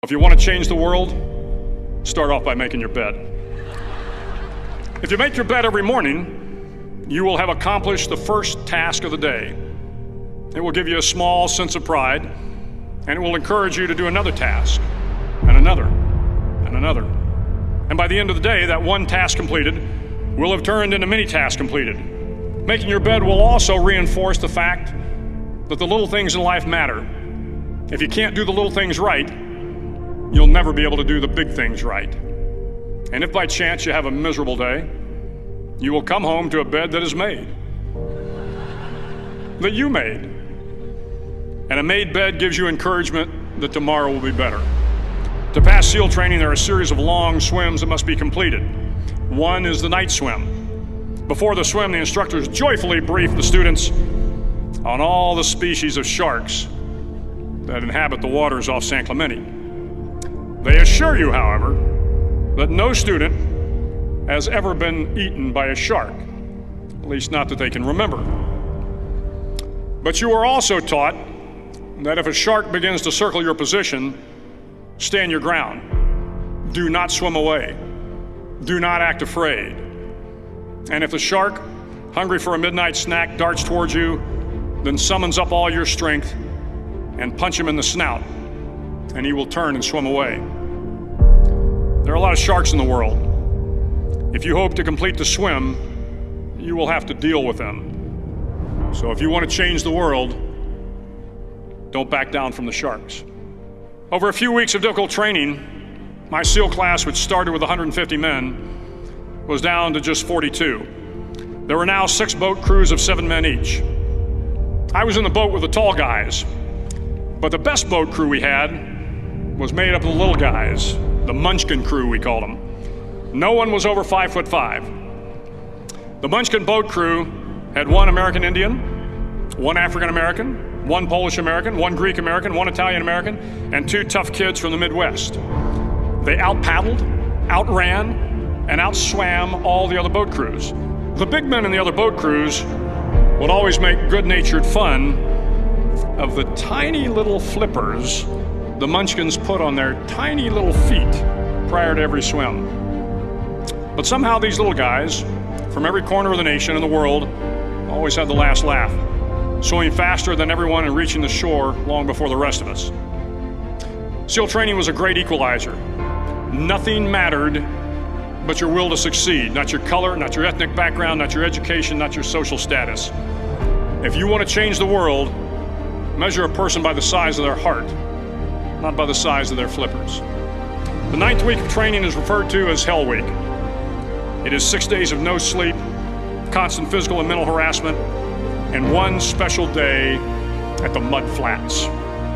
If you want to change the world, start off by making your bed. If you make your bed every morning, you will have accomplished the first task of the day. It will give you a small sense of pride, and it will encourage you to do another task, and another, and another. And by the end of the day, that one task completed will have turned into many tasks completed. Making your bed will also reinforce the fact that the little things in life matter. If you can't do the little things right, you'll never be able to do the big things right. And if by chance you have a miserable day, you will come home to a bed that is made, that you made. And a made bed gives you encouragement that tomorrow will be better. To pass SEAL training, there are a series of long swims that must be completed. One is the night swim. Before the swim, the instructors joyfully brief the students on all the species of sharks that inhabit the waters off San Clemente. They assure you, however, that no student has ever been eaten by a shark, at least not that they can remember. But you are also taught that if a shark begins to circle your position, stand your ground. Do not swim away. Do not act afraid. And if the shark, hungry for a midnight snack, darts towards you, then summons up all your strength and punch him in the snout, and he will turn and swim away. There are a lot of sharks in the world. If you hope to complete the swim, you will have to deal with them. So if you want to change the world, don't back down from the sharks. Over a few weeks of difficult training, my SEAL class, which started with 150 men, was down to just 42. There were now 6 boat crews of 7 men each. I was in the boat with the tall guys, but the best boat crew we had was made up of the little guys, the Munchkin crew, we called them. No one was over 5'5". The Munchkin boat crew had 1 American Indian, 1 African American, 1 Polish American, 1 Greek American, 1 Italian American, and 2 tough kids from the Midwest. They out-paddled, outran, and outswam all the other boat crews. The big men in the other boat crews would always make good-natured fun of the tiny little flippers the Munchkins put on their tiny little feet prior to every swim. But somehow these little guys from every corner of the nation and the world always had the last laugh, swimming faster than everyone and reaching the shore long before the rest of us. SEAL training was a great equalizer. Nothing mattered but your will to succeed, not your color, not your ethnic background, not your education, not your social status. If you want to change the world, measure a person by the size of their heart, not by the size of their flippers. The 9th week of training is referred to as Hell Week. It is 6 days of no sleep, constant physical and mental harassment, and 1 special day at the Mud Flats.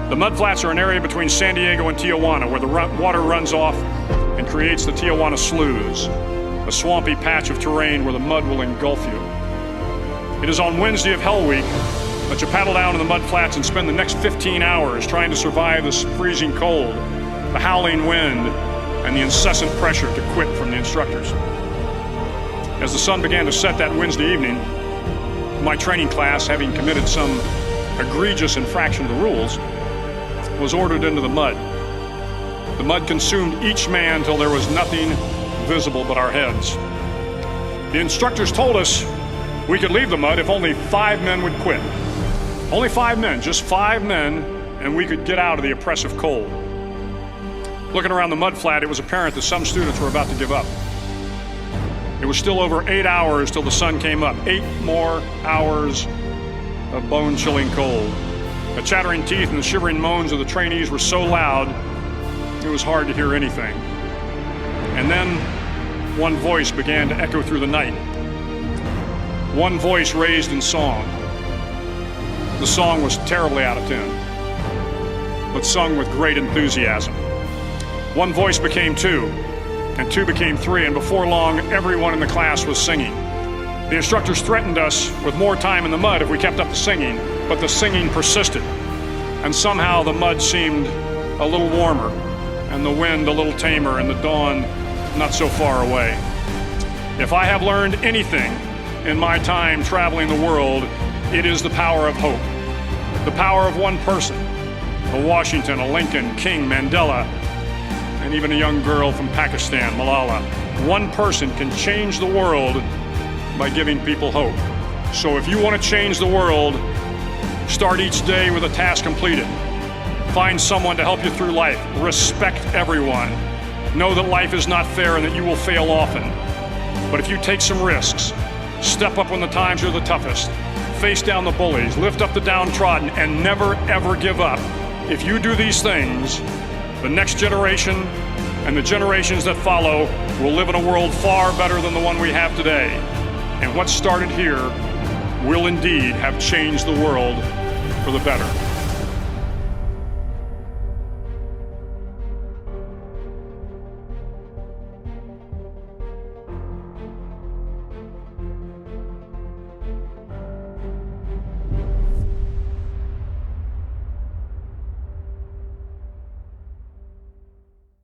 The Mud Flats are an area between San Diego and Tijuana where the water runs off and creates the Tijuana Sloughs, a swampy patch of terrain where the mud will engulf you. It is on Wednesday of Hell Week that you paddle down to the Mud Flats and spend the next 15 hours trying to survive this freezing cold, the howling wind, and the incessant pressure to quit from the instructors. As the sun began to set that Wednesday evening, my training class, having committed some egregious infraction of the rules, was ordered into the mud. The mud consumed each man till there was nothing visible but our heads. The instructors told us we could leave the mud if only 5 men would quit. Only 5 men, just 5 men, and we could get out of the oppressive cold. Looking around the mud flat, it was apparent that some students were about to give up. It was still over 8 hours till the sun came up. 8 more hours of bone-chilling cold. The chattering teeth and the shivering moans of the trainees were so loud, it was hard to hear anything. And then one voice began to echo through the night. One voice raised in song. The song was terribly out of tune, but sung with great enthusiasm. One voice became 2, and 2 became 3, and before long, everyone in the class was singing. The instructors threatened us with more time in the mud if we kept up the singing, but the singing persisted, and somehow the mud seemed a little warmer, and the wind a little tamer, and the dawn not so far away. If I have learned anything in my time traveling the world, it is the power of hope. The power of one person, a Washington, a Lincoln, King, Mandela, and even a young girl from Pakistan, Malala. One person can change the world by giving people hope. So if you want to change the world, start each day with a task completed. Find someone to help you through life. Respect everyone. Know that life is not fair and that you will fail often. But if you take some risks, step up when the times are the toughest, face down the bullies, lift up the downtrodden, and never ever give up. If you do these things, the next generation and the generations that follow will live in a world far better than the one we have today. And what started here will indeed have changed the world for the better.